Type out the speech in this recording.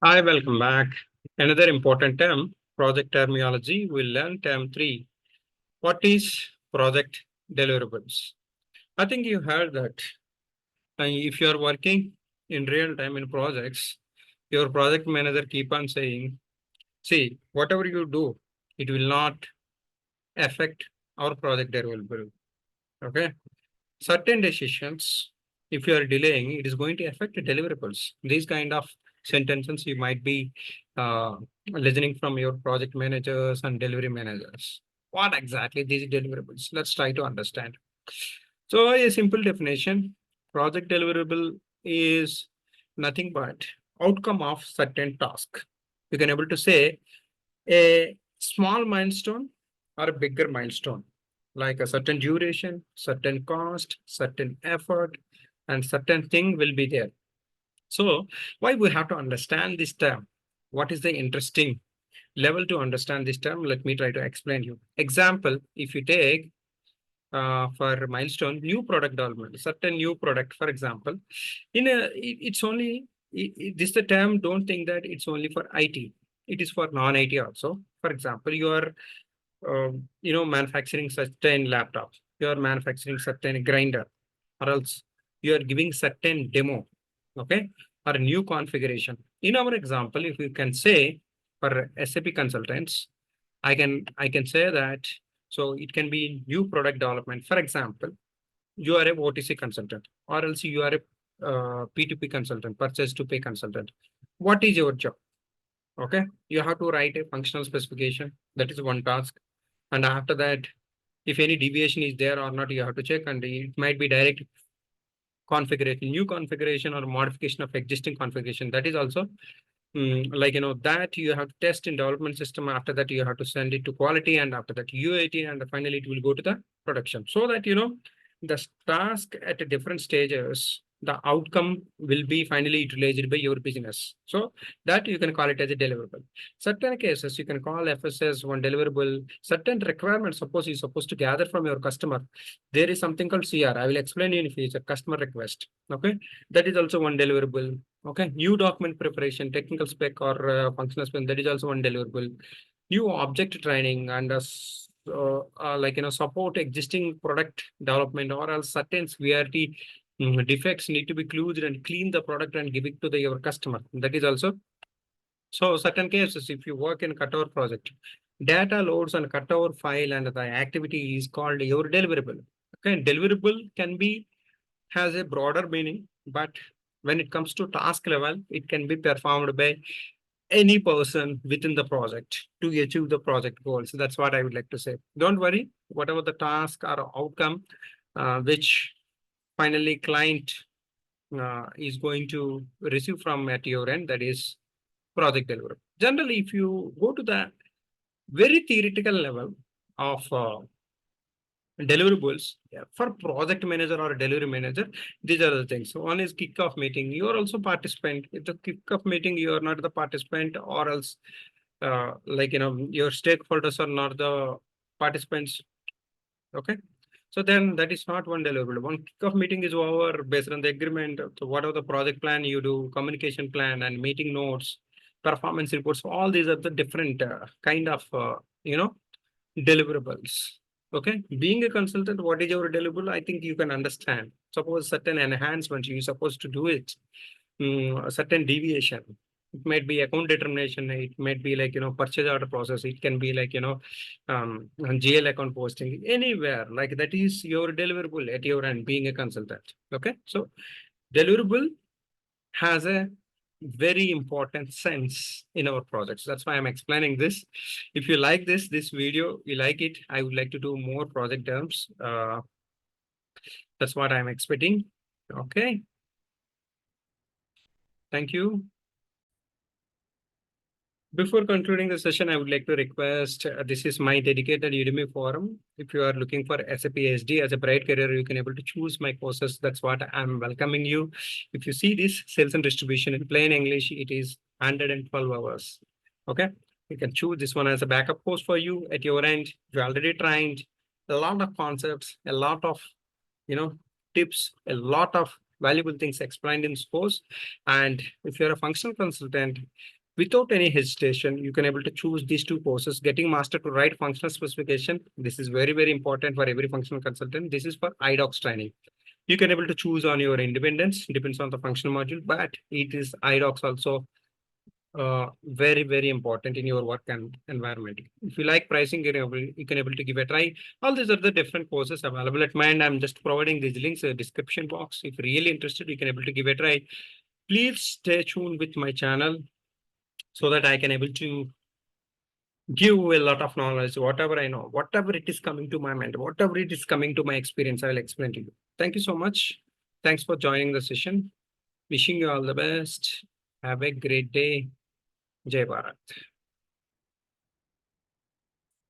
Hi, welcome back. Another important term, project terminology. We'll learn term 3. What is project deliverables? I think you heard that. If you are working in real time in projects, your project manager keep on saying, see, whatever you do, it will not affect our project deliverable. Okay. Certain decisions, if you are delaying, it is going to affect the deliverables. These kind of sentences you might be uh, listening from your project managers and delivery managers. What exactly these deliverables? Let's try to understand. So a simple definition, project deliverable is nothing but outcome of certain task. You can able to say a small milestone or a bigger milestone, like a certain duration, certain cost, certain effort, and certain thing will be there. So why we have to understand this term? What is the interesting level to understand this term? Let me try to explain you. Example, if you take for milestone, new product development, certain new product, for example, it's only, this the term, don't think that it's only for IT. It is for non-IT also. For example, you are, manufacturing certain laptops, you are manufacturing certain grinder, or else you are giving certain demo, okay, or new configuration. In our example, if you can say for SAP consultants, I can say that. So it can be new product development. For example, you are a OTC consultant, or else you are a P2P consultant, purchase to pay consultant. What is your job? Okay, you have to write a functional specification. That is one task. And after that, if any deviation is there or not, you have to check, and it might be direct configuration, new configuration or modification of existing configuration. That is also that you have to test in development system. After that, you have to send it to quality, and after that UAT, and finally it will go to the production. So that the task at different stages, the outcome will be finally utilized by your business. So that you can call it as a deliverable. Certain cases you can call FS as one deliverable. Certain requirements, suppose you're supposed to gather from your customer, there is something called CR. I will explain you in future. Customer request. Okay, that is also one deliverable. Okay, new document preparation, technical spec or functional spec, that is also one deliverable. New object training and support existing product development, or else certain severity defects need to be closed and clean the product and give it to your customer. That is also. So certain cases, if you work in cutover project, data loads on cutover file and the activity is called your deliverable. Okay, deliverable can be has a broader meaning, but when it comes to task level, it can be performed by any person within the project to achieve the project goals. So that's what I would like to say. Don't worry, whatever the task or outcome, which finally client is going to receive from at your end, that is project delivery. Generally, if you go to the very theoretical level of deliverables, for project manager or delivery manager, these are the things. So one is kickoff meeting. You are also participant. If the kickoff meeting, you are not the participant, or else your stakeholders are not the participants. Okay, so then that is not one deliverable. One kickoff meeting is over based on the agreement. So whatever the project plan you do, communication plan and meeting notes, performance reports, all these are the different kind of deliverables. Okay, being a consultant, what is your deliverable? I think you can understand. Suppose certain enhancements you're supposed to do it, a certain deviation. It might be account determination. It might be purchase order process. It can be GL account posting anywhere. Like that is your deliverable at your end, being a consultant. Okay, so deliverable has a very important sense in our projects. That's why I'm explaining this. If you like this video, you like it, I would like to do more project terms. That's what I'm expecting. Okay. Thank you. Before concluding the session, I would like to request, this is my dedicated Udemy forum. If you are looking for SAP SD as a bright career, you can able to choose my courses. That's what I'm welcoming you. If you see this sales and distribution in plain English, it is 112 hours. Okay, you can choose this one as a backup course for you at your end. You already trained a lot of concepts, a lot of tips, a lot of valuable things explained in this course. And if you're a functional consultant, without any hesitation, you can able to choose these two courses. Getting master to write functional specification. This is very, very important for every functional consultant. This is for idocs training. You can able to choose on your independence, depends on the functional module, but it is idocs also very, very important in your work and environment. If you like pricing, you can able to give a try. All these are the different courses available at my end. I'm just providing these links in the description box. If you're really interested, you can able to give a try. Please stay tuned with my channel so that I can able to give a lot of knowledge, whatever I know, whatever it is coming to my mind, whatever it is coming to my experience, I will explain to you. Thank you so much. Thanks for joining the session. Wishing you all the best. Have a great day. Jai Bharat.